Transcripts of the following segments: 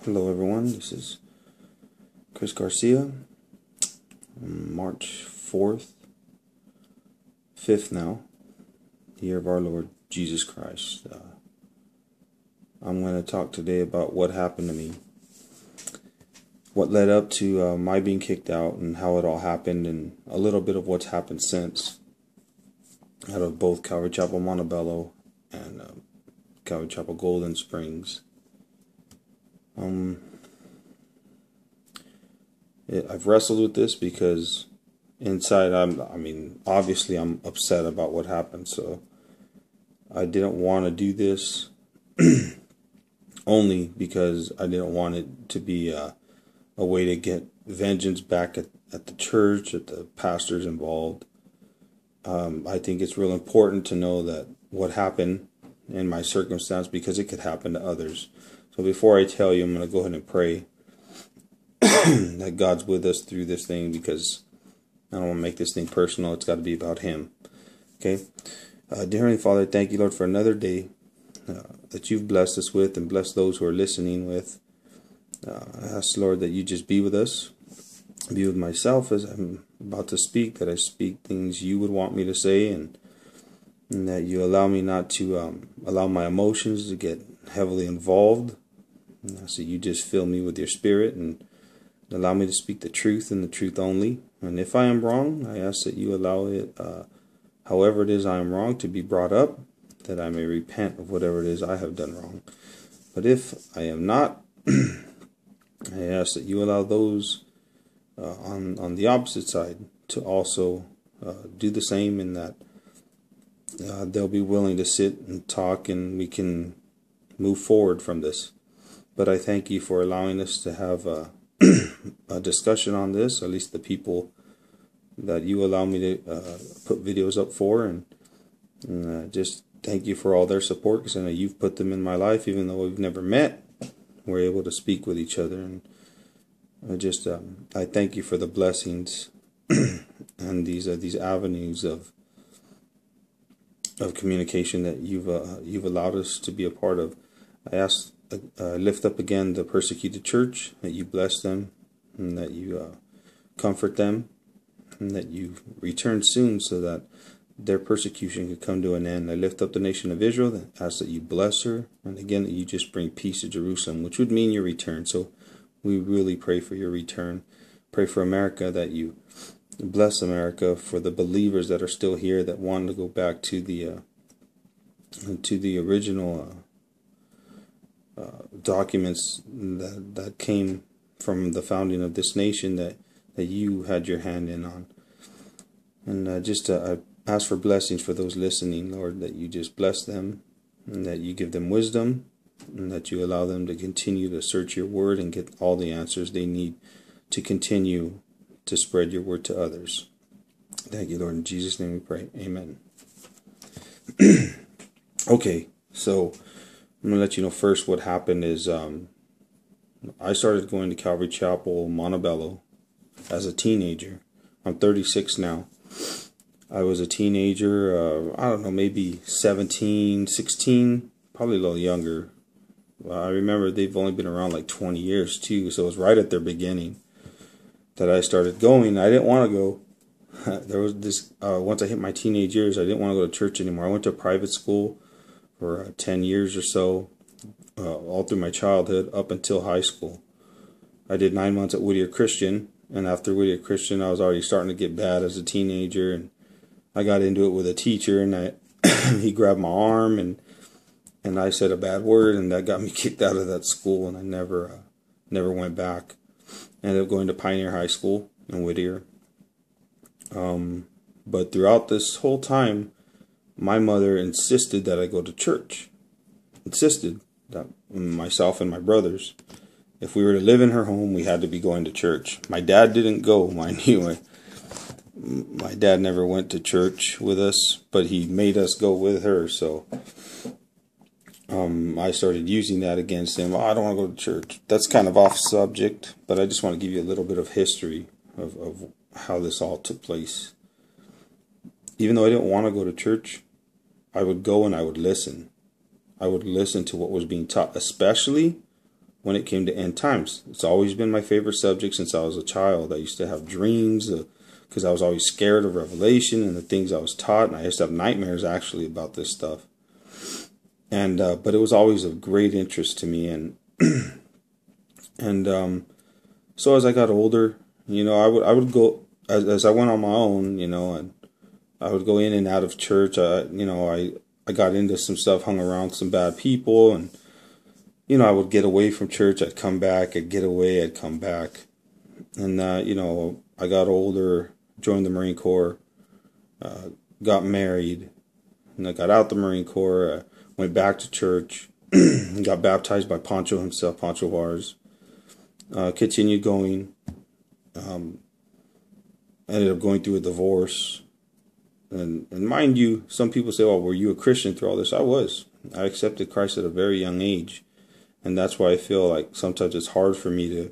Hello everyone, this is Chris Garcia, March 4th, 5th now, the year of our Lord Jesus Christ. I'm going to talk today about what happened to me, what led up to my being kicked out and how it all happened, and a little bit of what's happened since out of both Calvary Chapel Montebello and Calvary Chapel Golden Springs. I've wrestled with this because inside obviously I'm upset about what happened, so I didn't want to do this only because I didn't want it to be a way to get vengeance back at the church, at the pastors involved. I think it's real important to know that what happened in my circumstance, because it could happen to others. So before I tell you, I'm going to go ahead and pray that God's with us through this thing, because I don't want to make this thing personal. It's got to be about Him. Okay? Dear Heavenly Father, thank you, Lord, for another day that you've blessed us with and blessed those who are listening with. I ask, Lord, that you just be with us, be with myself as I'm about to speak, that I speak things you would want me to say, and that you allow me not to allow my emotions to get heavily involved. So you just fill me with your spirit and allow me to speak the truth and the truth only. And if I am wrong, I ask that you allow it, however it is I am wrong, to be brought up, that I may repent of whatever it is I have done wrong. But if I am not, I ask that you allow those on the opposite side to also do the same, in that they'll be willing to sit and talk and we can move forward from this. But I thank you for allowing us to have a discussion on this, at least the people that you allow me to put videos up for, and just thank you for all their support, because I know you've put them in my life. Even though we've never met, we're able to speak with each other, and I thank you for the blessings and these avenues of communication that you've allowed us to be a part of. I lift up again the persecuted church, that you bless them, and that you comfort them, and that you return soon so that their persecution could come to an end. I lift up the nation of Israel, that ask that you bless her, and again that you just bring peace to Jerusalem, which would mean your return. So we really pray for your return. Pray for America, that you bless America, for the believers that are still here that want to go back to the original documents that came from the founding of this nation, that you had your hand in on. And I ask for blessings for those listening, Lord, that you just bless them, and that you give them wisdom, and that you allow them to continue to search your word and get all the answers they need to continue to spread your word to others. Thank you, Lord. In Jesus' name we pray. Amen. Okay, so I'm going to let you know first what happened is I started going to Calvary Chapel Montebello as a teenager. I'm 36 now. I was a teenager, I don't know, maybe 17, 16, probably a little younger. I remember they've only been around like 20 years too, so it was right at their beginning that I started going. I didn't want to go. There was this, once I hit my teenage years, I didn't want to go to church anymore. I went to a private school for 10 years or so, all through my childhood up until high school. I did 9 months at Whittier Christian, and after Whittier Christian I was already starting to get bad as a teenager, and I got into it with a teacher, and he grabbed my arm, and I said a bad word, and that got me kicked out of that school, and I never went back. I ended up going to Pioneer High School in Whittier. But throughout this whole time, my mother insisted that I go to church. Insisted that myself and my brothers, if we were to live in her home, we had to be going to church. My dad didn't go, mind you. My dad never went to church with us, but he made us go with her. So I started using that against him. I don't want to go to church. That's kind of off subject, but I just want to give you a little bit of history of how this all took place. Even though I didn't want to go to church, I would go and I would listen. I would listen to what was being taught, especially when it came to end times. It's always been my favorite subject since I was a child. I used to have dreams because I was always scared of Revelation and the things I was taught, and I used to have nightmares actually about this stuff. And but it was always of great interest to me, and so as I got older, I would go as I went on my own, and I would go in and out of church. I got into some stuff, hung around some bad people, and I would get away from church. I'd come back. I'd get away. I'd come back, and I got older, joined the Marine Corps, got married, and I got out the Marine Corps. Went back to church, got baptized by Pancho himself, Pancho Vars. Continued going. Ended up going through a divorce. And mind you, some people say, "Oh, were you a Christian through all this?" I was. I accepted Christ at a very young age. And that's why I feel like sometimes it's hard for me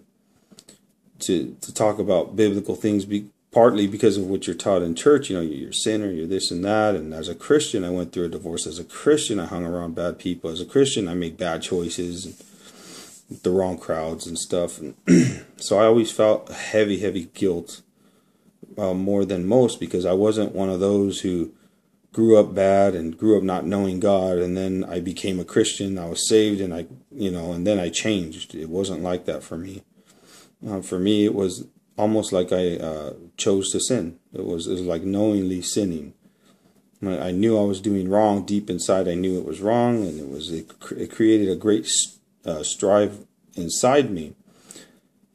to talk about biblical things, partly because of what you're taught in church. You're a sinner, you're this and that. And as a Christian, I went through a divorce. As a Christian, I hung around bad people. As a Christian, I made bad choices and the wrong crowds and stuff. And so I always felt heavy, heavy guilt, more than most, because I wasn't one of those who grew up bad and grew up not knowing God, and then I became a Christian. I was saved, and and then I changed. It wasn't like that for me. For me, it was almost like I chose to sin. It was like knowingly sinning. I knew I was doing wrong deep inside. I knew it was wrong, and it created a great strive inside me.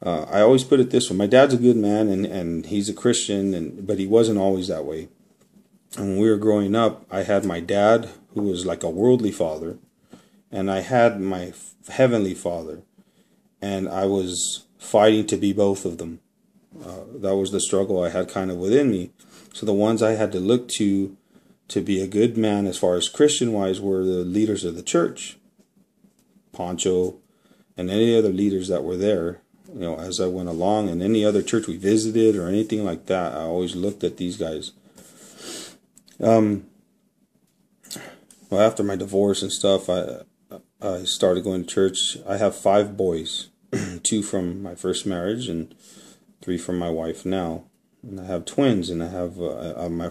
I always put it this way: my dad's a good man, and he's a Christian, but he wasn't always that way. And when we were growing up, I had my dad, who was like a worldly father, and I had my heavenly father, and I was fighting to be both of them. That was the struggle I had kind of within me. So the ones I had to look to be a good man as far as Christian-wise were the leaders of the church, Pancho, and any other leaders that were there. As I went along, and any other church we visited or anything like that, I always looked at these guys. Well, after my divorce and stuff, I started going to church. I have 5 boys, 2 from my first marriage and 3 from my wife now. And I have twins, and I have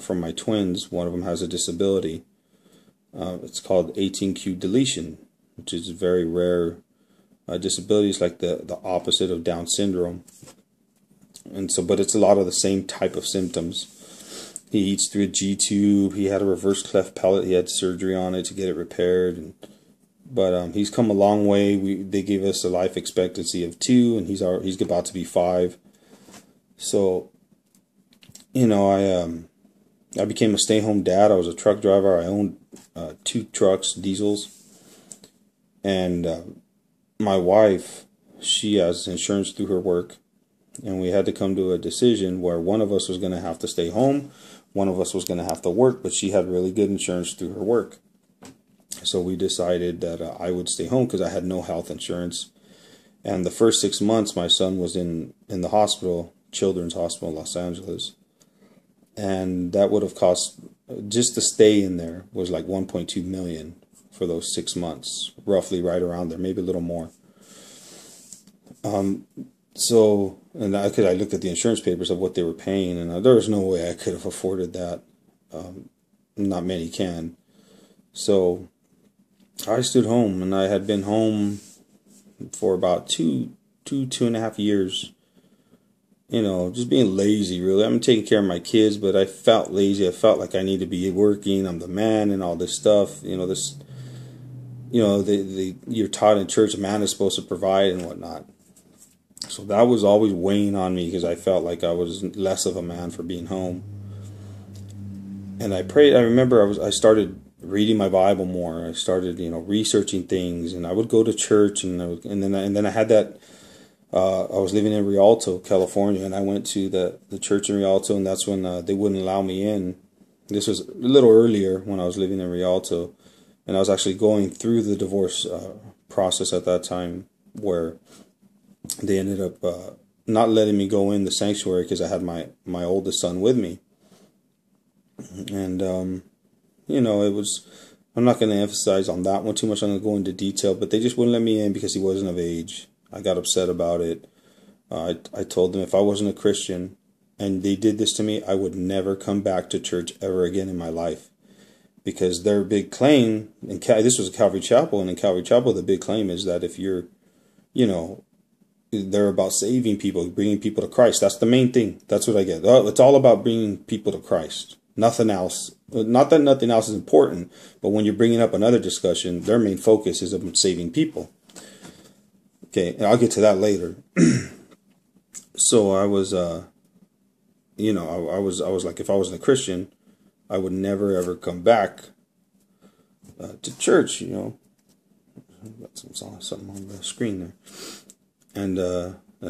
from my twins, one of them has a disability. It's called 18q deletion, which is a very rare disability. Is like the opposite of Down syndrome, but it's a lot of the same type of symptoms. He eats through a G tube. He had a reverse cleft palate. He had surgery on it to get it repaired, but he's come a long way. They gave us a life expectancy of 2, and he's about to be 5. So, I became a stay-home dad. I was a truck driver. I owned 2 trucks, diesels, and my wife, she has insurance through her work, and we had to come to a decision where one of us was going to have to stay home, one of us was going to have to work, but she had really good insurance through her work. So we decided that I would stay home because I had no health insurance. And the first 6 months, my son was in the hospital, Children's Hospital in Los Angeles, and that would have cost, just to stay in there was like $1.2 million for those 6 months, roughly right around there, maybe a little more. And I looked at the insurance papers of what they were paying, and there was no way I could have afforded that. Not many can. So I stood home, and I had been home for about two and a half years. Just being lazy, really. I'm taking care of my kids, but I felt lazy. I felt like I need to be working. I'm the man and all this stuff. You're taught in church, a man is supposed to provide and whatnot. So that was always weighing on me because I felt like I was less of a man for being home. And I prayed. I remember I started reading my Bible more. I started, researching things, and I would go to church, and then I had that. I was living in Rialto, California, and I went to the church in Rialto, and that's when they wouldn't allow me in. This was a little earlier when I was living in Rialto, and I was actually going through the divorce process at that time, where they ended up not letting me go in the sanctuary because I had my oldest son with me. And, it was, I'm not going to emphasize on that one too much. I'm going to go into detail, but they just wouldn't let me in because he wasn't of age. I got upset about it. I told them if I wasn't a Christian and they did this to me, I would never come back to church ever again in my life. Because their big claim, this was a Calvary Chapel, and in Calvary Chapel, the big claim is that if you're, they're about saving people, bringing people to Christ. That's the main thing. That's what I get. It's all about bringing people to Christ. Nothing else. Not that nothing else is important, but when you're bringing up another discussion, their main focus is on saving people. Okay, and I'll get to that later. So I was, I was like, if I wasn't a Christian, I would never ever come back to church. Got something on the screen there, and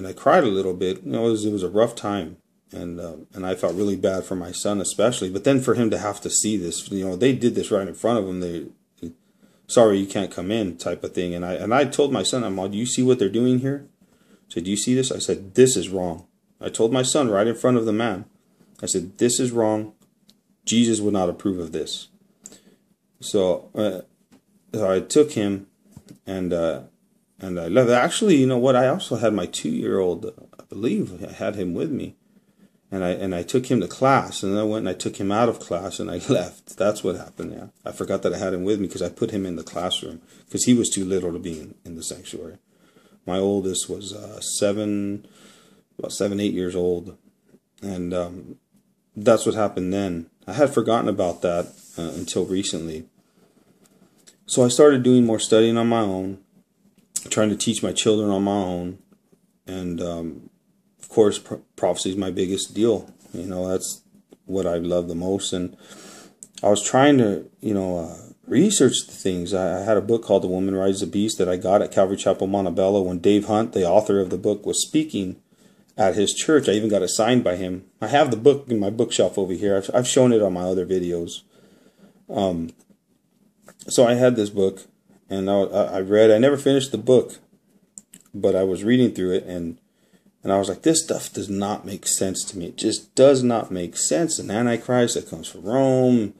I cried a little bit. It was a rough time, and I felt really bad for my son especially. But then for him to have to see this, they did this right in front of him. Sorry, you can't come in, type of thing. And I told my son, do you see what they're doing here? I said, do you see this? I said, this is wrong. I told my son right in front of the man. I said, this is wrong. Jesus would not approve of this. So I took him and I left. Actually, you know what? I also had my 2-year-old, I believe I had him with me. And I took him to class, and I went and I took him out of class, and I left. That's what happened, yeah. I forgot that I had him with me because I put him in the classroom because he was too little to be in the sanctuary. My oldest was about 7, 8 years old. And that's what happened then. I had forgotten about that until recently. So I started doing more studying on my own, trying to teach my children on my own. And, of course, prophecy is my biggest deal. That's what I love the most. And I was trying to, research the things. I had a book called The Woman Rides the Beast that I got at Calvary Chapel, Montebello, when Dave Hunt, the author of the book, was speaking at his church. I even got it signed by him. I have the book in my bookshelf over here. I've shown it on my other videos. So I had this book, and I read. I never finished the book, but I was reading through it, and I was like, this stuff does not make sense to me. It just does not make sense. An Antichrist that comes from Rome,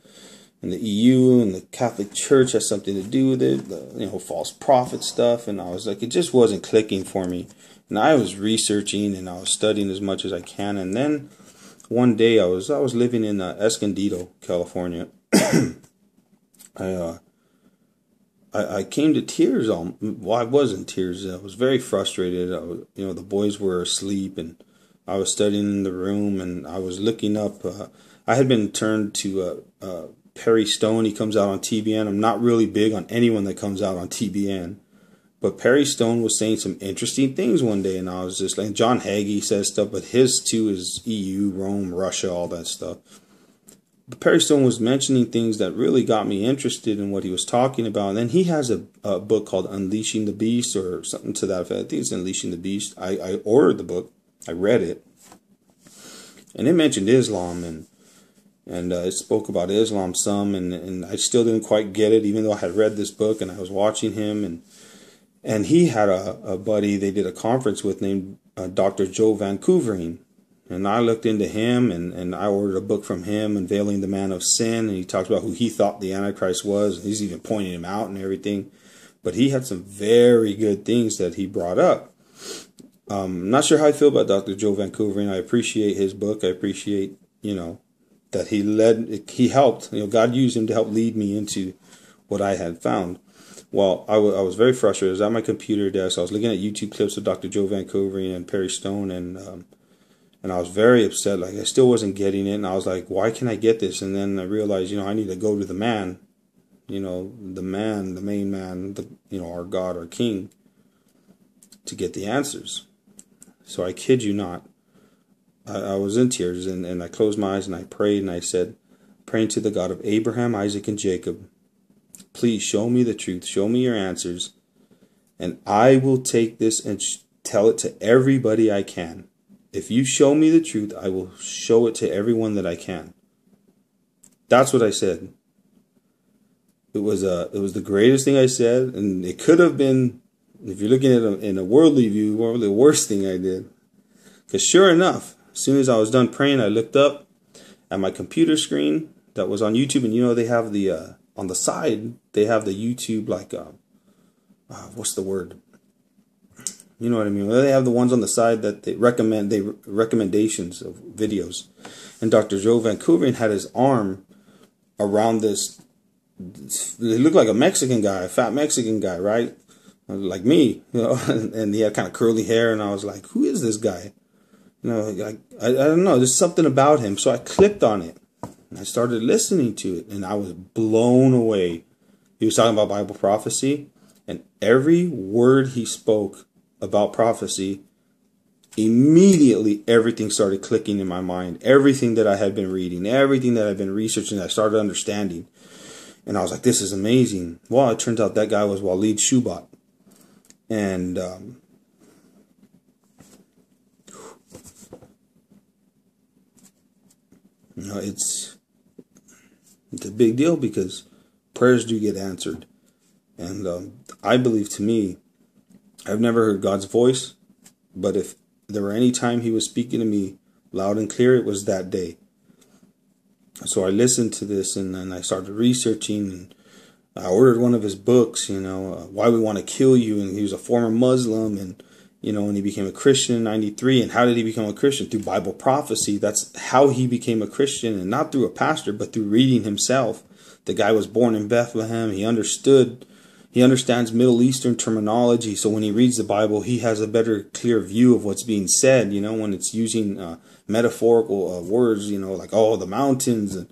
and the EU and the Catholic Church has something to do with it. The, false prophet stuff. And I was like, it just wasn't clicking for me. And I was researching and I was studying as much as I can. And then one day I was living in Escondido, California. I came to tears. Well, I was in tears. I was very frustrated. The boys were asleep, and I was studying in the room, and I was looking up. I had been turned to Perry Stone. He comes out on TBN. I'm not really big on anyone that comes out on TBN, but Perry Stone was saying some interesting things one day, and I was just like, John Hagee says stuff, but his too is EU, Rome, Russia, all that stuff. But Perry Stone was mentioning things that really got me interested in what he was talking about. And then he has a book called Unleashing the Beast or something to that effect. I think it's Unleashing the Beast. I ordered the book. I read it. And it mentioned Islam and it spoke about Islam some. And I still didn't quite get it, even though I had read this book and I was watching him. And he had a buddy they did a conference with named Dr. Joe Vancouverine. And I looked into him, and I ordered a book from him, Unveiling the Man of Sin, and he talked about who he thought the Antichrist was, and he's even pointing him out and everything. But he had some very good things that he brought up. I'm not sure how I feel about Dr. Joe Vancouver, and I appreciate his book. I appreciate, that he helped. God used him to help lead me into what I had found. Well, I was very frustrated. I was at my computer desk. I was looking at YouTube clips of Dr. Joe Vancouver and Perry Stone, and I was very upset. Like, I still wasn't getting it. And I was like, why can't I get this? And then I realized, I need to go to the man, the main man, our God, our King, to get the answers. So I kid you not. I was in tears, and I closed my eyes and I prayed, and I said, praying to the God of Abraham, Isaac, and Jacob, please show me the truth. Show me your answers. And I will take this and tell it to everybody I can. If you show me the truth, I will show it to everyone that I can. That's what I said. It was the greatest thing I said, and it could have been, if you're looking at it in a worldly view, one of the worst thing I did. Because sure enough, as soon as I was done praying, I looked up at my computer screen that was on YouTube, and they have the on the side they have the YouTube what's the word? You know what I mean? Well, they have the ones on the side that they recommend, recommendations of videos. And Dr. Joe Vancouver had his arm around this. He looked like a Mexican guy, a fat Mexican guy, right? Like me, you know. And he had kind of curly hair, and I was like, "Who is this guy?" You know, like I don't know. There's something about him, so I clicked on it, and I started listening to it, and I was blown away. He was talking about Bible prophecy, and every word he spoke about prophecy, immediately everything started clicking in my mind. Everything that I had been reading, everything that I'd been researching, I started understanding. And I was like, this is amazing. Well, it turns out that guy was Walid Shubat. And you know, it's a big deal because prayers do get answered. And I believe, to me, I've never heard God's voice, but if there were any time he was speaking to me loud and clear, it was that day. So I listened to this, and then I started researching, and I ordered one of his books, you know, Why We Want to Kill You, and he was a former Muslim, and, you know, and he became a Christian in 93, and how did he become a Christian? Through Bible prophecy. That's how he became a Christian, and not through a pastor, but through reading himself. The guy was born in Bethlehem. He understands Middle Eastern terminology, so when he reads the Bible, he has a better, clear view of what's being said, you know, when it's using metaphorical words, you know, like, oh, the mountains, and,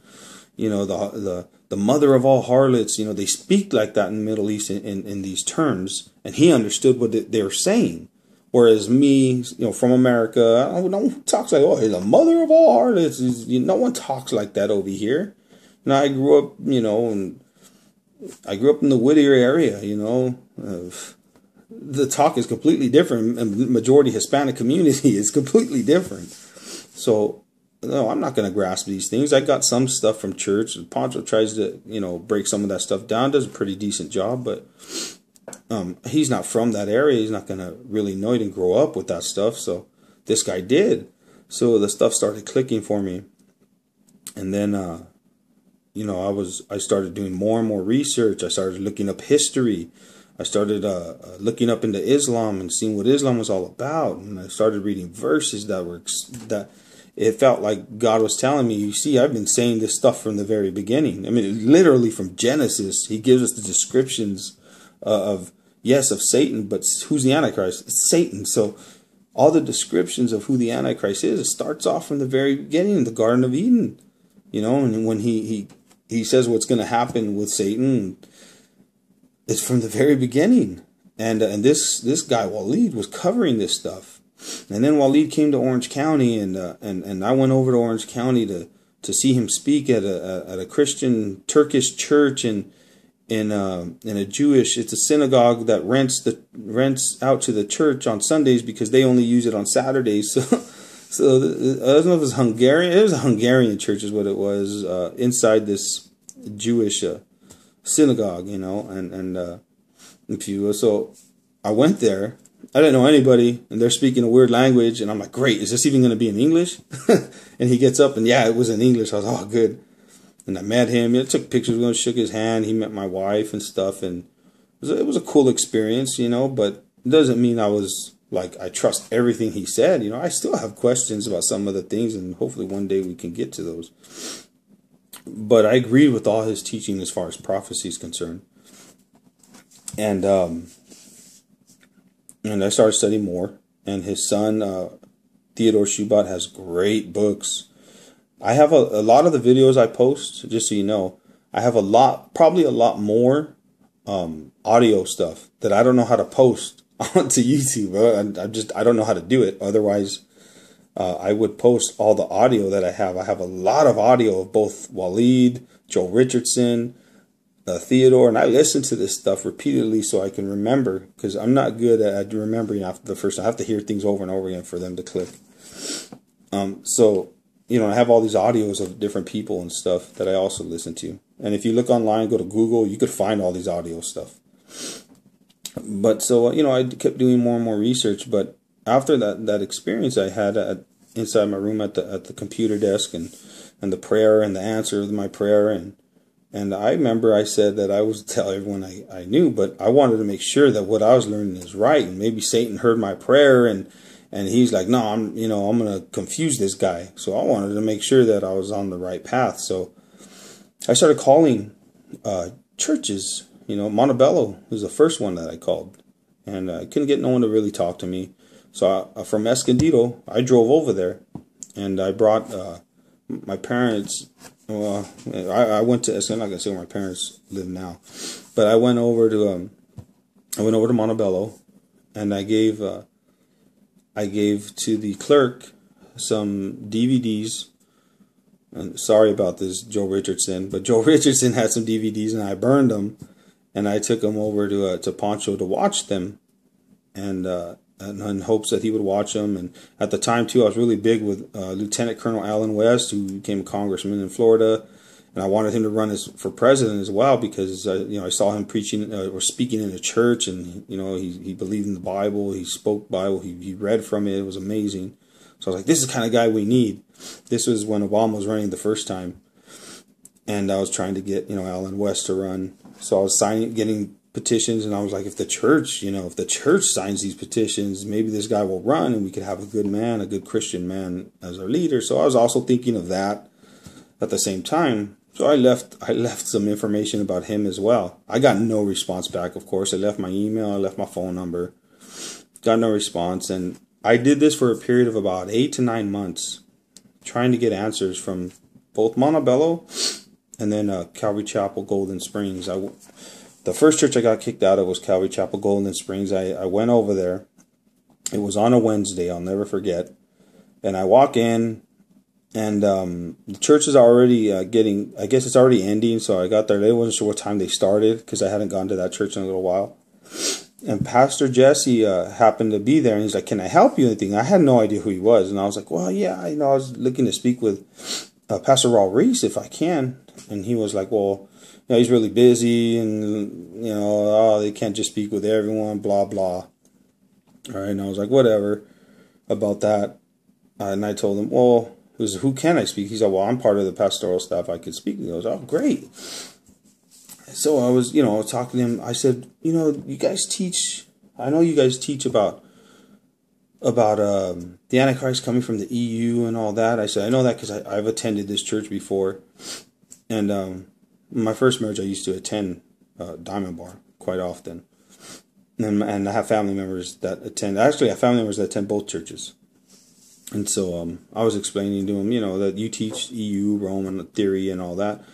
you know, the mother of all harlots, you know, they speak like that in the Middle East in these terms, and he understood what they were saying. Whereas me, you know, from America, no one talks like, oh, the mother of all harlots. No one talks like that over here. You know, I grew up, you know, and I grew up in the Whittier area, you know. The talk is completely different. Majority Hispanic community is completely different. So, no, I'm not going to grasp these things. I got some stuff from church. Poncho tries to, you know, break some of that stuff down. Does a pretty decent job, but he's not from that area. He's not going to really know it and grow up with that stuff. So this guy did. So the stuff started clicking for me. And then, you know, I started doing more and more research. I started looking up history. I started looking up into Islam and seeing what Islam was all about. And I started reading verses that it felt like God was telling me, you see, I've been saying this stuff from the very beginning. I mean, literally from Genesis, he gives us the descriptions of Satan, but who's the Antichrist? It's Satan. So all the descriptions of who the Antichrist is, it starts off from the very beginning in the Garden of Eden. You know, and when he says what's going to happen with Satan, it's from the very beginning. And this guy, Walid, was covering this stuff. And then Walid came to Orange County, and I went over to Orange County to see him speak at a Christian Turkish church in a Jewish. It's a synagogue that rents out to the church on Sundays because they only use it on Saturdays. So I don't know if it was Hungarian. It was a Hungarian church, is what it was, inside this Jewish synagogue, you know, and if you will. So I went there. I didn't know anybody, and they're speaking a weird language, and I'm like, great, is this even going to be in English? And he gets up, and yeah, it was in English. I was, oh, good. And I met him. I took pictures with him, shook his hand. He met my wife and stuff, and it was a cool experience, you know, but it doesn't mean I was, like, I trust everything he said. You know, I still have questions about some of the things, and hopefully one day we can get to those. But I agreed with all his teaching as far as prophecy is concerned. And I started studying more. And his son, Theodore Shubat, has great books. I have a lot of the videos I post, just so you know, I have probably a lot more audio stuff that I don't know how to post onto YouTube. I don't know how to do it. Otherwise, I would post all the audio that I have. I have a lot of audio of both Walid, Joe Richardson, Theodore, and I listen to this stuff repeatedly so I can remember, because I'm not good at remembering after the first time. I have to hear things over and over again for them to click. So, you know, I have all these audios of different people and stuff that I also listen to. And if you look online, go to Google, you could find all these audio stuff. But so, you know, I kept doing more and more research. But after that experience I had inside my room at the computer desk, and the prayer and the answer of my prayer, and And I remember I said that I was tell everyone I knew, but I wanted to make sure that what I was learning is right. And maybe Satan heard my prayer and he's like, no, I'm going to confuse this guy. So I wanted to make sure that I was on the right path. So I started calling churches. Montebello was the first one that I called, and I couldn't get no one to really talk to me. So from Escondido, I drove over there, and I brought my parents. Well, I went to Escondido. I'm not gonna say where my parents live now, but I went over to Montebello, and I gave to the clerk some DVDs. And sorry about this, Joe Richardson, but Joe Richardson had some DVDs, and I burned them, and I took them over to Pancho to watch them, and in hopes that he would watch them. And at the time too, I was really big with Lieutenant Colonel Allen West, who became a congressman in Florida, and I wanted him to run for president as well, because I saw him preaching or speaking in a church, and he believed in the Bible, he spoke Bible, he read from it. It was amazing. So I was like, this is the kind of guy we need. This was when Obama was running the first time, and I was trying to get Allen West to run. So I was getting petitions, and I was like, if the church signs these petitions, maybe this guy will run, and we could have a good Christian man as our leader. So I was also thinking of that at the same time. So I left some information about him as well. I got no response back, of course. I left my email, I left my phone number, got no response, and I did this for a period of about 8 to 9 months, trying to get answers from both Montebello and then Calvary Chapel, Golden Springs. The first church I got kicked out of was Calvary Chapel, Golden Springs. I went over there. It was on a Wednesday, I'll never forget. And I walk in, and the church is already I guess it's already ending. So I got there. I wasn't sure what time they started, because I hadn't gone to that church in a little while. And Pastor Jesse happened to be there, and he's like, can I help you anything? I had no idea who he was. And I was like, well, yeah, I was looking to speak with Pastor Raul Reese if I can. And he was like, well, he's really busy, and, they can't just speak with everyone, blah, blah. All right, and I was like, whatever about that. And I told him, well, who can I speak? He said, well, I'm part of the pastoral staff. I could speak. And he goes, oh, great. So I was, talking to him. I said, you guys teach, I know you guys teach about the Antichrist coming from the EU and all that. I said, I know that because I've attended this church before. And my first marriage, I used to attend Diamond Bar quite often. And I have family members that attend. Actually, I have family members that attend both churches. And so I was explaining to him, that you teach EU, Roman theory and all that.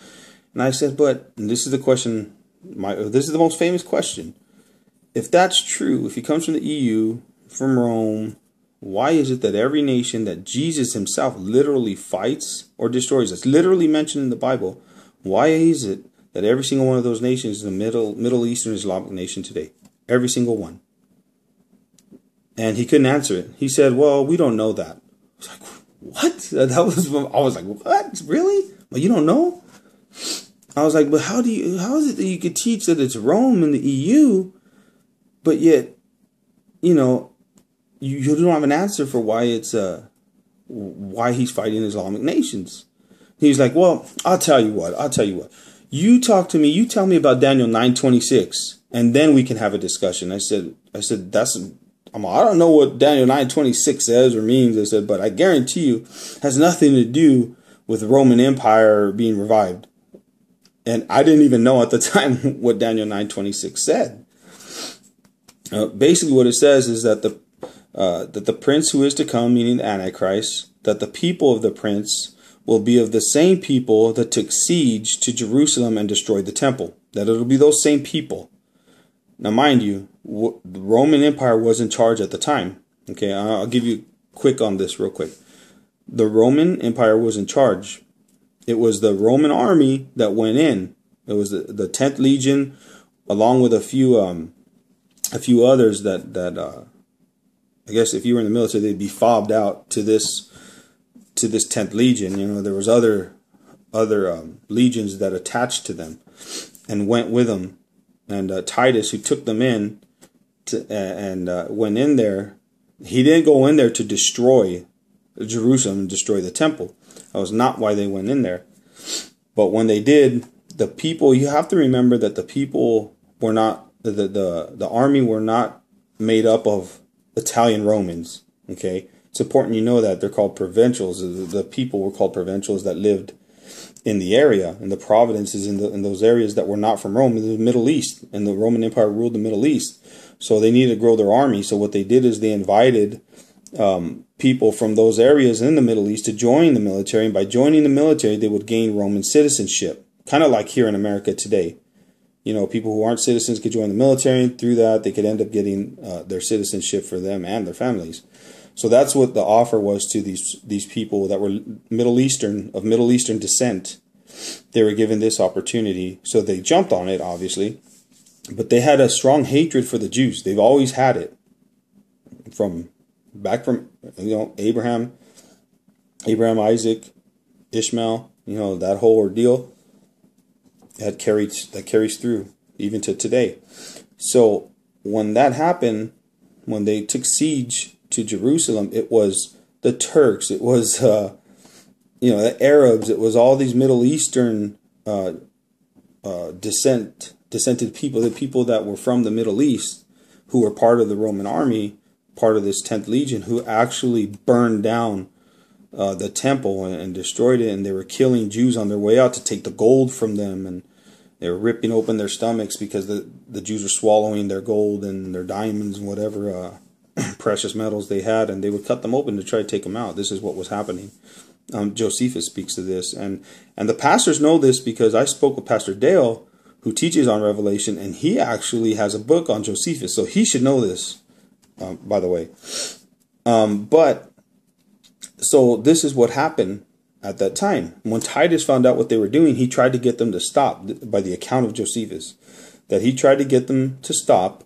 And I said, and this is the question, this is the most famous question. If that's true, if he comes from the EU, from Rome, why is it that every nation that Jesus himself literally fights or destroys, that's literally mentioned in the Bible, why is it that every single one of those nations is a Middle Eastern Islamic nation today? Every single one. And he couldn't answer it. He said, well, we don't know that. I was like, what? I was like, what? Really? Well, you don't know? I was like, but how is it that you could teach that it's Rome and the EU, but yet, you don't have an answer for why he's fighting Islamic nations? He's like, well, I'll tell you what. You talk to me, you tell me about Daniel 9:26, and then we can have a discussion. I said, I don't know what Daniel 9:26 says or means. I said, but I guarantee you, it has nothing to do with the Roman Empire being revived. And I didn't even know at the time what Daniel 9:26 said. Basically, what it says is that the prince who is to come, meaning the Antichrist, that the people of the prince will be of the same people that took siege to Jerusalem and destroyed the temple. That it'll be those same people. Now, mind you, the Roman Empire was in charge at the time. Okay, I'll give you quick on this real quick. The Roman Empire was in charge. It was the Roman army that went in. It was the 10th Legion, along with a few others that I guess if you were in the military, they'd be fobbed out to this 10th Legion. There was other legions that attached to them and went with them. And Titus, who took them in and went in there, he didn't go in there to destroy Jerusalem and destroy the temple. That was not why they went in there. But when they did, the people, you have to remember that the people were not, the army were not made up of Italian Romans. Okay. It's important you know that they're called provincials. The people were called provincials that lived in the area, in the provinces, in those areas that were not from Rome, in the Middle East, and the Roman Empire ruled the Middle East. So they needed to grow their army. So what they did is they invited people from those areas in the Middle East to join the military, and by joining the military, they would gain Roman citizenship, kind of like here in America today. You know, people who aren't citizens could join the military, and through that, they could end up getting their citizenship for them and their families. So that's what the offer was to these people that were Middle Eastern descent. They were given this opportunity, so they jumped on it, obviously. But they had a strong hatred for the Jews. They've always had it from Abraham, Isaac, Ishmael. You know, that whole ordeal that carries through even to today. So when that happened, when they took siege to Jerusalem, it was the Turks, it was the Arabs, it was all these Middle Eastern descended people, the people that were from the Middle East, who were part of the Roman army, part of this 10th Legion, who actually burned down the temple and destroyed it, and they were killing Jews on their way out to take the gold from them, and they were ripping open their stomachs because the Jews were swallowing their gold and their diamonds and whatever precious metals they had, and they would cut them open to try to take them out. This is what was happening. Josephus speaks to this, and the pastors know this because I spoke with Pastor Dale, who teaches on Revelation, and he actually has a book on Josephus, so he should know this, by the way. So this is what happened at that time. When Titus found out what they were doing, he tried to get them to stop, by the account of Josephus, that he tried to get them to stop,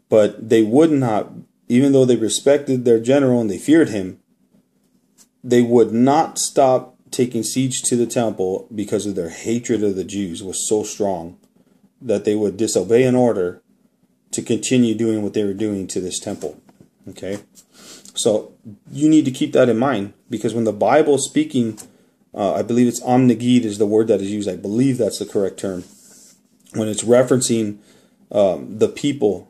but they would not. Even though they respected their general and they feared him, they would not stop taking siege to the temple because of their hatred of the Jews was so strong that they would disobey an order to continue doing what they were doing to this temple. Okay? So you need to keep that in mind, because when the Bible is speaking, I believe it's omnigid is the word that is used. I believe that's the correct term. When it's referencing the people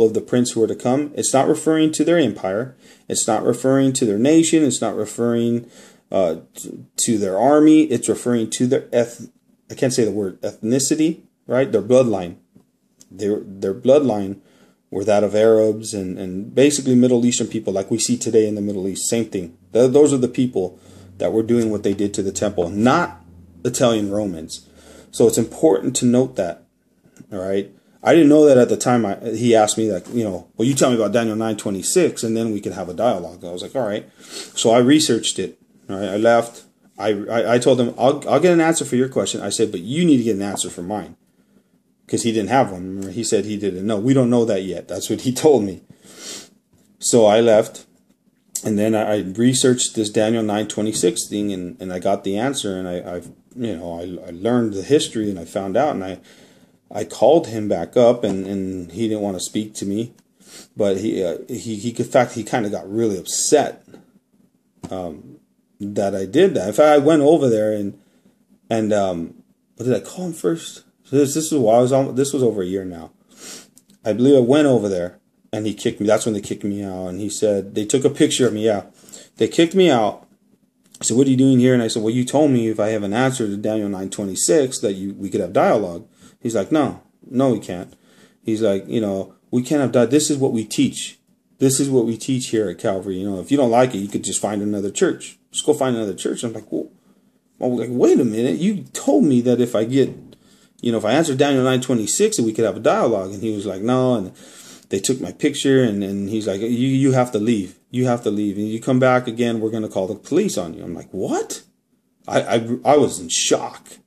of the prince who are to come, it's not referring to their empire. It's not referring to their nation. It's not referring to their army. It's referring to their I can't say the word ethnicity, right? Their bloodline. Their bloodline were that of Arabs and basically Middle Eastern people, like we see today in the Middle East. Same thing. Those are the people that were doing what they did to the temple, not Italian Romans. So it's important to note that. All right. I didn't know that at the time. He asked me that, well, you tell me about Daniel 9:26, and then we could have a dialogue. I was like, all right. So I researched it. All right. I left. I told him, I'll get an answer for your question. I said, but you need to get an answer for mine, because he didn't have one. Remember, he said he didn't know. We don't know that yet. That's what he told me. So I left, and then I researched this Daniel 9:26 thing, and I got the answer, and I learned the history, and I found out, and I called him back up, and he didn't want to speak to me, but he kind of got really upset that I did that. In fact, I went over there and what did I call him first? So this is while I was on. This was over a year now. I believe I went over there, and he kicked me. That's when they kicked me out, and he said they took a picture of me. Yeah, they kicked me out. I said, "What are you doing here?" And I said, "Well, you told me if I have an answer to Daniel 9:26 that we could have dialogue." He's like, no, we can't. He's like, we can't have dialogue. This is what we teach. This is what we teach here at Calvary. If you don't like it, you could just find another church. Just go find another church. I'm like, well, wait a minute. You told me that if I get, if I answer Daniel 9:26, that we could have a dialogue. And he was like, no. And they took my picture, and he's like, you have to leave. You have to leave. And you come back again, we're going to call the police on you. I'm like, what? I was in shock.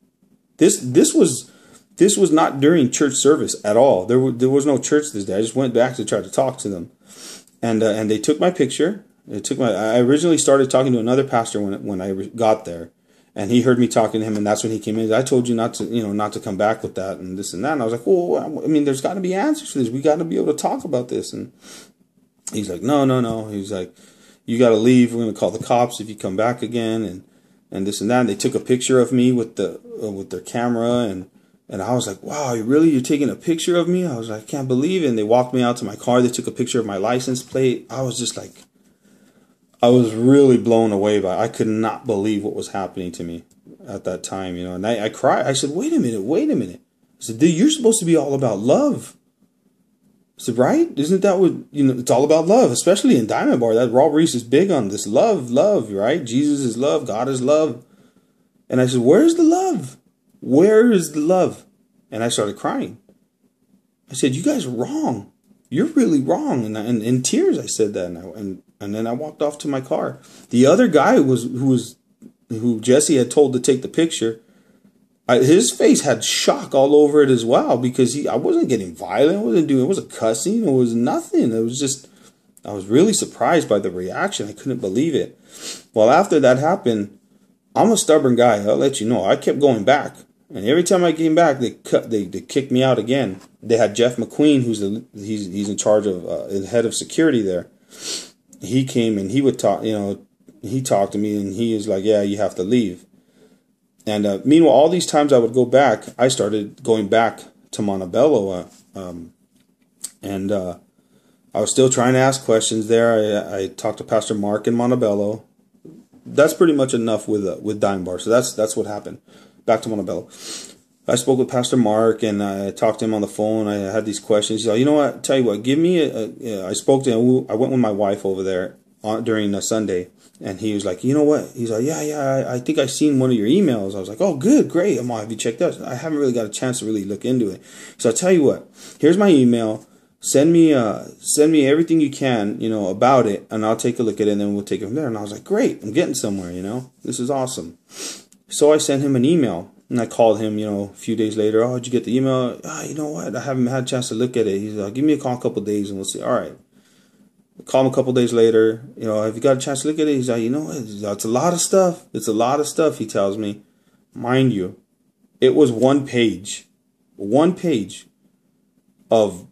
This was not during church service at all. There was no church this day. I just went back to try to talk to them, and they took my picture. I originally started talking to another pastor when I got there, and he heard me talking to him, and that's when he came in. I told you not to come back with that and this and that. And I was like, well, I mean, there's got to be answers for this. We got to be able to talk about this. And he's like, no. He's like, you got to leave. We're going to call the cops if you come back again. and this and that. And they took a picture of me with their camera, and I was like, wow, you're taking a picture of me? I was like, I can't believe it. And they walked me out to my car. They took a picture of my license plate. I was just like, I was really blown away by it. I could not believe what was happening to me at that time, you know. And I cried. I said, wait a minute. I said, dude, you're supposed to be all about love. I said, right? Isn't that what, you know, it's all about love, especially in Diamond Bar. That Raw Reese is big on this love, right? Jesus is love. God is love. And I said, where's the love? Where is the love? And I started crying. I said, you guys are wrong. You're really wrong. And in tears, I said that. And then I walked off to my car. The other guy who Jesse had told to take the picture, his face had shock all over it as well, because I wasn't getting violent. It wasn't cussing. It was nothing. It was just, I was really surprised by the reaction. I couldn't believe it. Well, after that happened, I'm a stubborn guy. I'll let you know. I kept going back. And every time I came back, they kicked me out again. They had Jeff McQueen, he's in charge of the head of security there. He came and he would talk, you know, he talked to me and he was like, yeah, you have to leave. And meanwhile, all these times I would go back, I started going back to Montebello. And I was still trying to ask questions there. I talked to Pastor Mark in Montebello. That's pretty much enough with Dime Bar. So that's what happened. Back to Montebello. I spoke with Pastor Mark and I talked to him on the phone. I had these questions. He's like, you know what? Tell you what, give me I spoke to him. I went with my wife over there during Sunday. And he was like, you know what? He's like, yeah, I think I seen one of your emails. I was like, oh, good, great. I'm like, have you checked out? I haven't really got a chance to really look into it. So I'll tell you what, here's my email. Send me everything you can, you know, about it, and I'll take a look at it, and then we'll take it from there. And I was like, great, I'm getting somewhere, you know. This is awesome. So I sent him an email, and I called him, you know, a few days later. Oh, did you get the email? You know what? I haven't had a chance to look at it. He's like, give me a call in a couple of days, and we'll see. All right. Call him a couple days later. You know, have you got a chance to look at it? He's like, you know, it's a lot of stuff. It's a lot of stuff, he tells me. Mind you, it was one page of,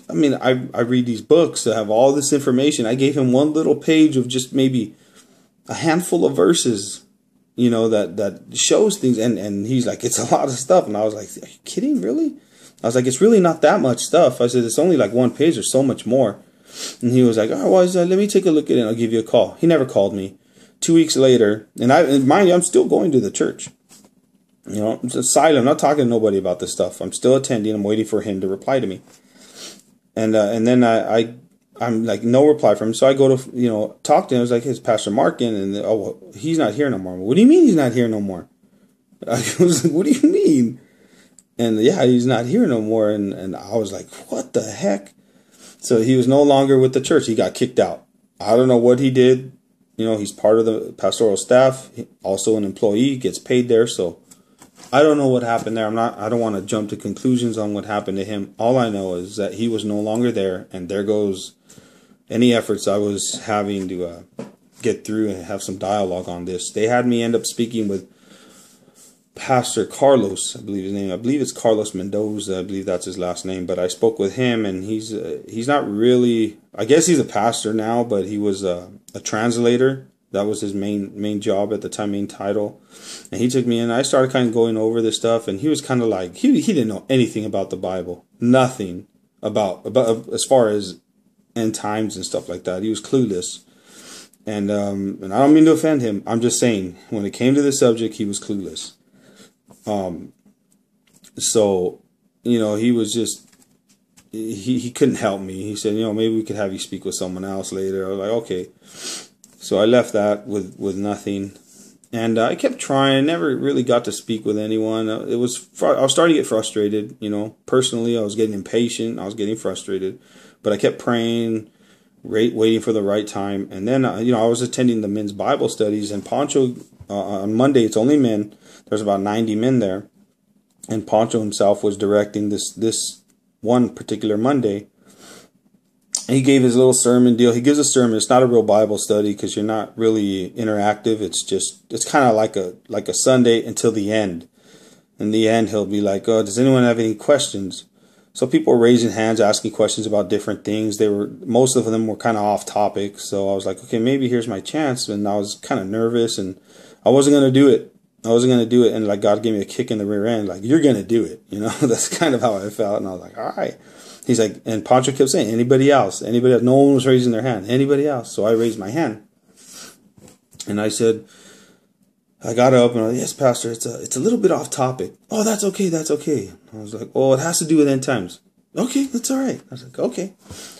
I mean, I read these books that have all this information. I gave him one little page of just maybe a handful of verses, you know, that shows things. And he's like, it's a lot of stuff. And I was like, are you kidding? Really? I was like, it's really not that much stuff. I said, it's only like one page. There's so much more. And he was like, oh, well, let me take a look at it and I'll give you a call. He never called me. 2 weeks later, and mind you, I'm still going to the church. You know, I'm just silent. I'm not talking to nobody about this stuff. I'm still attending. I'm waiting for him to reply to me. And then I'm like, no reply from him. So I go to, you know, talk to him. I was like, is Pastor Mark in? And oh, well, he's not here no more. What do you mean he's not here no more? I was like, what do you mean? And yeah, he's not here no more. And I was like, what the heck? So he was no longer with the church. He got kicked out. I don't know what he did. You know, he's part of the pastoral staff, also an employee, gets paid there. So I don't know what happened there. I don't want to jump to conclusions on what happened to him. All I know is that he was no longer there, and there goes any efforts I was having to get through and have some dialogue on this. They had me end up speaking with Pastor Carlos, I believe his name. I believe it's Carlos Mendoza. I believe that's his last name. But I spoke with him, and he's not really. I guess he's a pastor now, but he was a translator. That was his main job at the time, main title. And he took me in. I started kind of going over this stuff, and he was kind of like he didn't know anything about the Bible, nothing about as far as end times and stuff like that. He was clueless. And I don't mean to offend him. I'm just saying when it came to this subject, he was clueless. So, you know, he was just, he couldn't help me. He said, you know, maybe we could have you speak with someone else later. I was like, okay. So I left that with nothing. And I kept trying. I never really got to speak with anyone. I was starting to get frustrated, you know. Personally, I was getting impatient. I was getting frustrated. But I kept praying, waiting for the right time. And then, you know, I was attending the men's Bible studies. And Poncho, on Monday, it's only men. There's about 90 men there. And Poncho himself was directing this one particular Monday. He gave his little sermon deal. He gives a sermon. It's not a real Bible study because you're not really interactive. It's kind of like a Sunday until the end. In the end, he'll be like, "Oh, does anyone have any questions?" So people were raising hands, asking questions about different things. Most of them were kind of off topic. So I was like, okay, maybe here's my chance. And I was kind of nervous, and I wasn't going to do it. I wasn't going to do it. And like God gave me a kick in the rear end. Like, you're going to do it. You know, that's kind of how I felt. And I was like, all right. He's like, and Pancho kept saying, anybody else? Anybody else? No one was raising their hand. Anybody else? So I raised my hand. And I said, I got up and I was like, yes, Pastor, it's a little bit off topic. Oh, that's okay. That's okay. I was like, oh, it has to do with end times. Okay, that's all right. I was like, okay.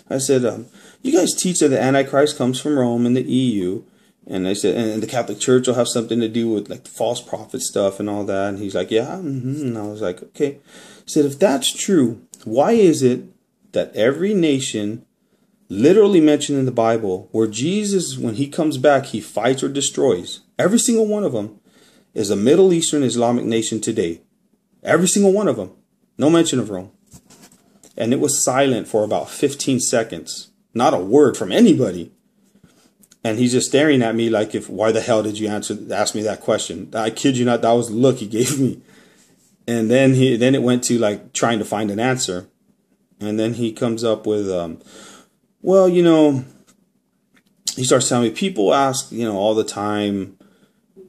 I said, you guys teach that the Antichrist comes from Rome and the EU. And I said, and the Catholic Church will have something to do with like the false prophet stuff and all that. And he's like, yeah. And I was like, okay. I said, if that's true, why is it that every nation literally mentioned in the Bible where Jesus, when he comes back, he fights or destroys, every single one of them is a Middle Eastern Islamic nation today. Every single one of them. No mention of Rome. And it was silent for about 15 seconds. Not a word from anybody. And he's just staring at me like, why the hell did you ask me that question? I kid you not, that was the look he gave me. And then it went to like trying to find an answer. And then he comes up with, well, you know, he starts telling me people ask, you know, all the time,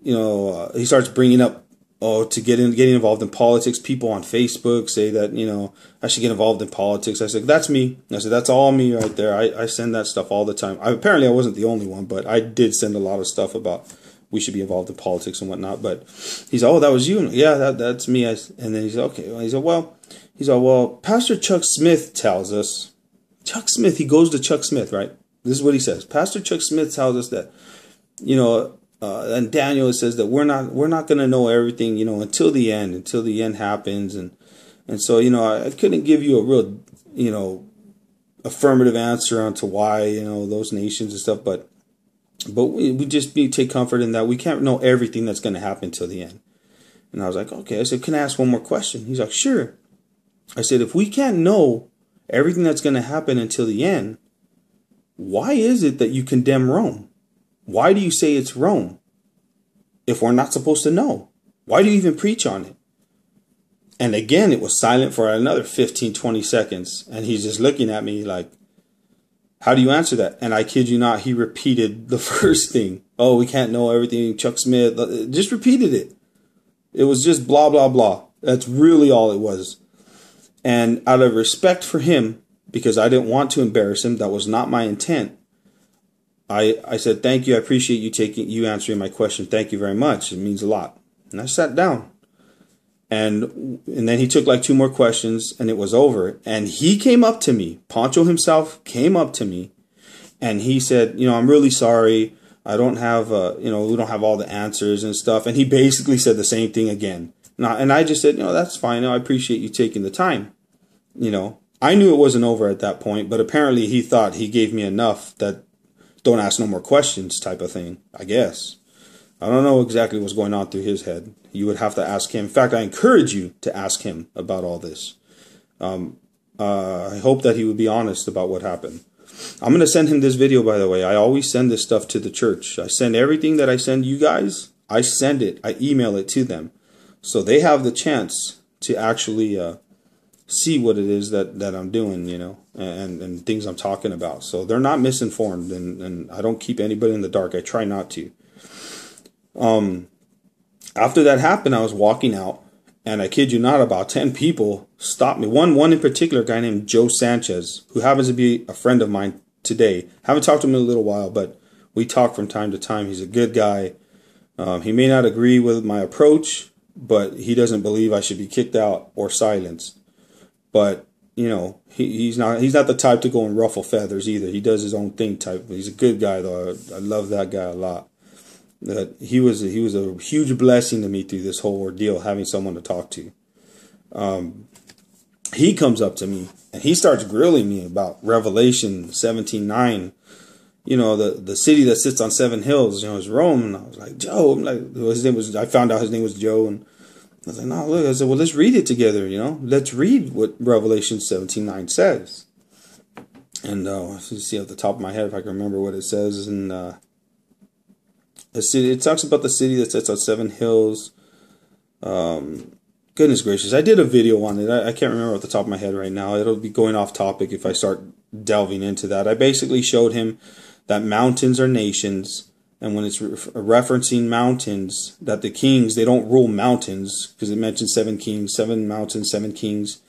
you know, he starts bringing up, to getting involved in politics. People on Facebook say that, you know, I should get involved in politics. I said, that's me. I said, that's all me right there. I send that stuff all the time. Apparently I wasn't the only one, but I did send a lot of stuff about we should be involved in politics and whatnot. But he said, oh, that was you? Yeah, that's me. And then he said, okay. He said, well, Pastor Chuck Smith tells us. Chuck Smith, he goes to Chuck Smith, right? This is what he says. Pastor Chuck Smith tells us that, you know, and Daniel says that we're not going to know everything, you know, until the end happens. And so, you know, I couldn't give you a real, you know, affirmative answer onto why, you know, those nations and stuff. But we just take comfort in that we can't know everything that's going to happen till the end. And I was like, okay. I said, can I ask one more question? He's like, sure. I said, if we can't know everything that's going to happen until the end, why is it that you condemn Rome? Why do you say it's Rome if we're not supposed to know? Why do you even preach on it? And again, it was silent for another 15, 20 seconds. And he's just looking at me like, how do you answer that? And I kid you not, he repeated the first thing. Oh, we can't know everything. Chuck Smith just repeated it. It was just blah, blah, blah. That's really all it was. And out of respect for him, because I didn't want to embarrass him, that was not my intent. I said, thank you. I appreciate you answering my question. Thank you very much. It means a lot. And I sat down. And then he took like 2 more questions and it was over. And he came up to me. Pancho himself came up to me and he said, you know, I'm really sorry. I don't have, you know, we don't have all the answers and stuff. And he basically said the same thing again. And I just said, you know, that's fine. I appreciate you taking the time. You know, I knew it wasn't over at that point, but apparently he thought he gave me enough that don't ask no more questions type of thing, I guess. I don't know exactly what's going on through his head. You would have to ask him. In fact, I encourage you to ask him about all this. I hope that he would be honest about what happened. I'm going to send him this video, by the way. I always send this stuff to the church. I send everything that I send you guys. I send it. I email it to them. So they have the chance to actually see what it is that I'm doing, you know, and things I'm talking about. So they're not misinformed, and I don't keep anybody in the dark. I try not to. After that happened, I was walking out, and I kid you not, about 10 people stopped me. One in particular, a guy named Joe Sanchez, who happens to be a friend of mine today. Haven't talked to him in a little while, but we talk from time to time. He's a good guy. He may not agree with my approach, but he doesn't believe I should be kicked out or silenced. But, you know, he's not the type to go and ruffle feathers either. He does his own thing type. He's a good guy, though. I love that guy a lot. That he was a huge blessing to me through this whole ordeal, having someone to talk to. He comes up to me and he starts grilling me about Revelation 17:9. You know, the city that sits on 7 hills, you know, is Rome. And I was like, Joe, I found out his name was Joe, and I was like, no, look. I said, well, let's read it together, you know. Let's read what Revelation 17:9 says. And let's see off the top of my head if I can remember what it says. And it talks about the city that sits on 7 hills. Goodness gracious, I did a video on it. I can't remember off the top of my head right now. It'll be going off topic if I start delving into that. I basically showed him that mountains are nations, And when it's referencing mountains, that the kings, they don't rule mountains, because it mentions 7 kings, 7 mountains, 7 kings.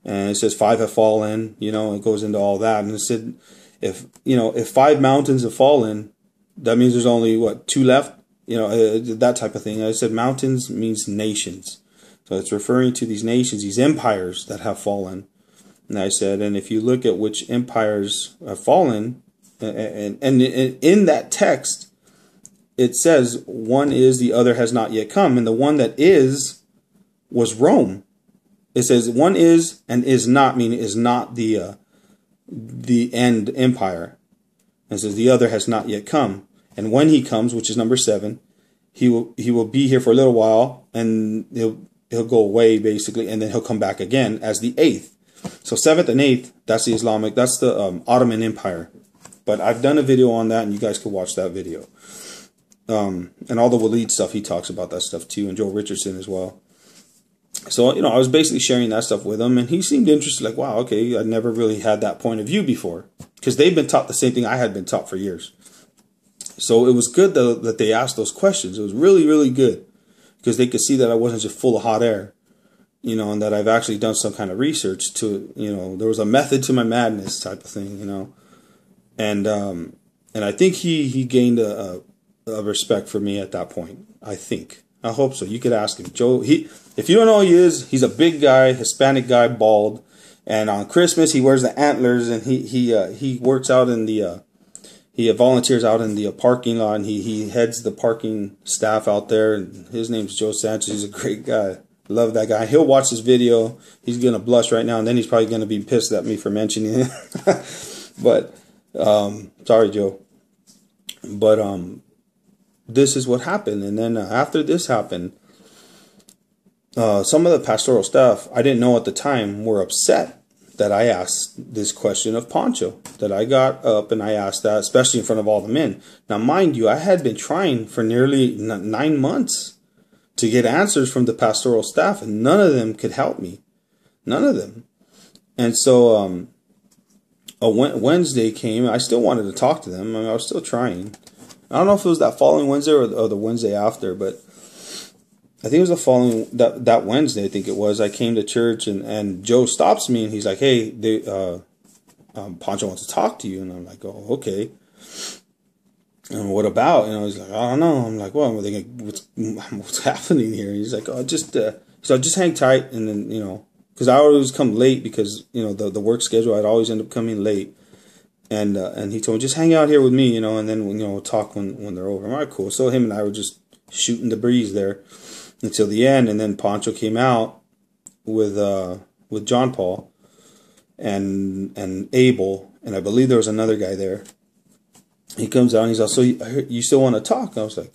And it says 5 have fallen, you know, it goes into all that. And it said, if 5 mountains have fallen, that means there's only, what, 2 left? You know, that type of thing. I said mountains means nations. So it's referring to these nations, these empires that have fallen. And I said, and if you look at which empires have fallen, and in that text, it says one is, the other has not yet come. And the one that is was Rome. It says one is and is not, meaning is not the end empire. And it says the other has not yet come. And when he comes, which is number 7, he will be here for a little while, and he'll go away basically, and then he'll come back again as the 8th. So 7th and 8th, that's the Islamic, that's the Ottoman Empire. But I've done a video on that, and you guys can watch that video. And all the Walid stuff, he talks about that stuff too, and Joe Richardson as well. So, you know, I was basically sharing that stuff with him, and he seemed interested, like, wow, okay, I never really had that point of view before. Because they've been taught the same thing I had been taught for years. So it was good that they asked those questions. It was really, really good. Because they could see that I wasn't just full of hot air. You know, and that I've actually done some kind of research to, you know, there was a method to my madness type of thing, you know. And I think he gained a respect for me at that point. I think. I hope so. You could ask him. Joe, if you don't know who he is, he's a big guy, Hispanic guy, bald. And on Christmas, he wears the antlers, and he works out in the, he volunteers out in the parking lot, and he heads the parking staff out there. And his name's Joe Sanchez. He's a great guy. Love that guy. He'll watch this video. He's going to blush right now, and then he's probably going to be pissed at me for mentioning it. But, sorry, Joe. But, this is what happened. And then after this happened, some of the pastoral staff, I didn't know at the time, were upset that I asked this question of Pancho, that I got up and I asked that, especially in front of all the men. Now, mind you, I had been trying for nearly 9 months to get answers from the pastoral staff, and none of them could help me. None of them. And so Wednesday came. I still wanted to talk to them. I mean, I was still trying. I don't know if it was that following Wednesday or the Wednesday after, but I think it was the following, that Wednesday, I think it was. I came to church, and Joe stops me, and he's like, hey, Pancho wants to talk to you. And I'm like, oh, okay. And what about? And I was like, I don't know. I'm like, well, I'm thinking, what's happening here? He's like, oh, just hang tight. And then, you know, because I always come late because, you know, the work schedule, I'd always end up coming late. And he told me, just hang out here with me, you know, and then, you know, we'll talk when they're over. I'm like, cool. So him and I were just shooting the breeze there until the end. And then Pancho came out with John Paul and Abel. And I believe there was another guy there. He comes out and he's like, so you still want to talk? And I was like,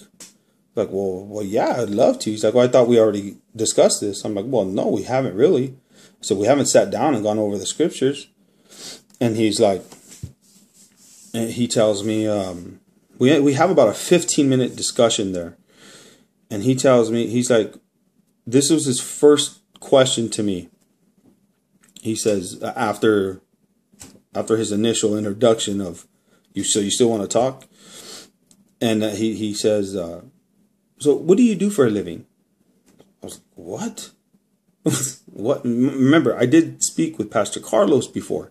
well, yeah, I'd love to. He's like, well, I thought we already discussed this. I'm like, well, no, we haven't really. So we haven't sat down and gone over the scriptures. And he's like, and he tells me, we have about a 15-minute discussion there. And he tells me, he's like, this was his first question to me. He says, after his initial introduction of, so you still want to talk? And he says, so what do you do for a living? I was like, what? What? Remember, I did speak with Pastor Carlos before.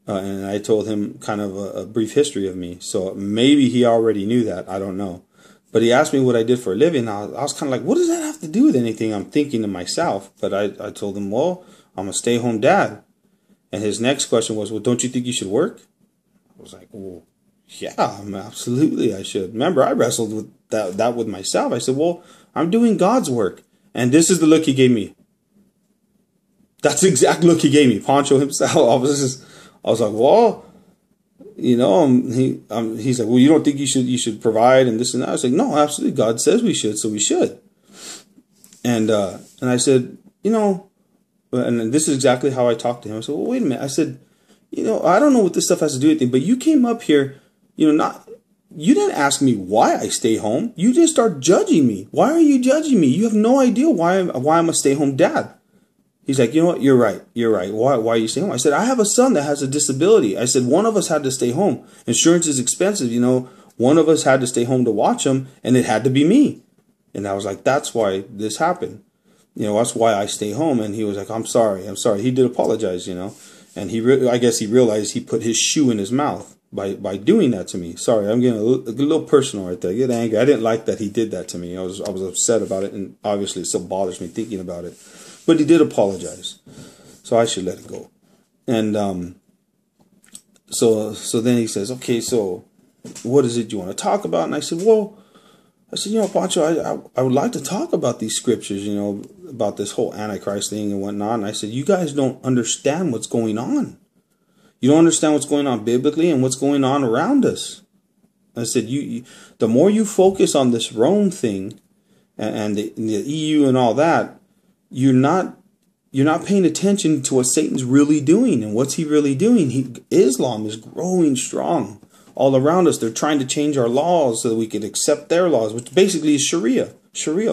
And I told him kind of a brief history of me. So maybe he already knew that. I don't know. But he asked me what I did for a living. I was kind of like, what does that have to do with anything? I'm thinking to myself. But I told him, well, I'm a stay-home dad. And his next question was, well, don't you think you should work? I was like, well, yeah, absolutely I should. Remember, I wrestled with that with myself. I said, well, I'm doing God's work. And this is the look he gave me. That's the exact look he gave me. Pancho himself. I was like, well, you know, he's like, well, you don't think you should provide and this and that? I was like, no, absolutely. God says we should, so we should. And I said, you know, and this is exactly how I talked to him. I said, well, wait a minute. I said, you know, I don't know what this stuff has to do with it, but you came up here, you know, you didn't ask me why I stay home. You just start judging me. Why are you judging me? You have no idea why I'm a stay-home dad. He's like, you know what? You're right. You're right. Why are you staying home? I said, I have a son that has a disability. I said, one of us had to stay home. Insurance is expensive. You know, One of us had to stay home to watch him, and it had to be me. And I was like, that's why this happened. That's why I stay home. And he was like, I'm sorry. He did apologize, and I guess he realized he put his shoe in his mouth by doing that to me. Sorry, I'm getting a little personal right there. I get angry. I didn't like that he did that to me. I was upset about it, and obviously it still bothers me thinking about it. But he did apologize, so I should let it go. And so then he says, okay, so what is it you want to talk about? And I said, Pancho, I would like to talk about these scriptures, about this whole Antichrist thing and whatnot. And I said, you guys don't understand what's going on. You don't understand what's going on biblically and what's going on around us. I said, the more you focus on this Rome thing and the EU and all that, you're not paying attention to what Satan's really doing. And what's he really doing? Islam is growing strong all around us. They're trying to change our laws so that we could accept their laws, which basically is Sharia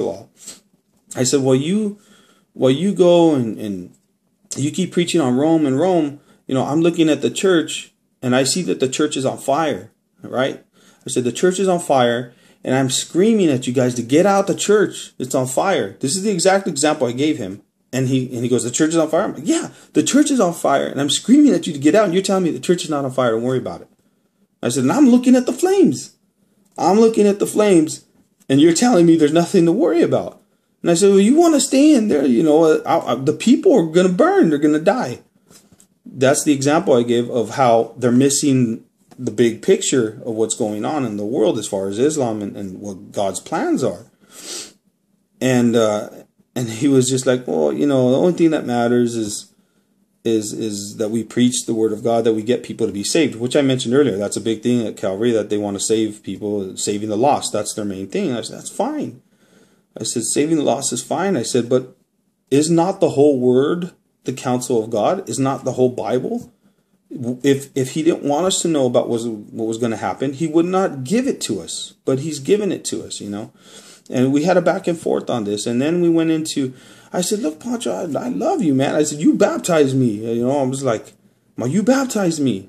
law. I said, well, you go and you keep preaching on Rome and Rome, I'm looking at the church and I see that the church is on fire, right? I said, the church is on fire, and I'm screaming at you guys to get out the church. It's on fire. This is the exact example I gave him. And he goes, the church is on fire? I'm like, yeah, the church is on fire. And I'm screaming at you to get out, and you're telling me the church is not on fire. Don't worry about it. I said, and I'm looking at the flames. And you're telling me there's nothing to worry about. And I said, well, you want to stay in there, the people are going to burn. They're going to die. That's the example I gave of how they're missing the big picture of what's going on in the world as far as Islam and what God's plans are. And he was just like, well, the only thing that matters is that we preach the word of God, that we get people to be saved, which I mentioned earlier. That's a big thing at Calvary, that they want to save people, saving the lost. That's their main thing. I said, that's fine. I said, saving the lost is fine. I said, but is not the whole word the counsel of God? Is not the whole Bible? If he didn't want us to know about what was going to happen, he would not give it to us. But he's given it to us, And we had a back and forth on this. And then we went into, I said, look, Pancho, I love you, man. I said, you baptized me. I was like, you baptized me.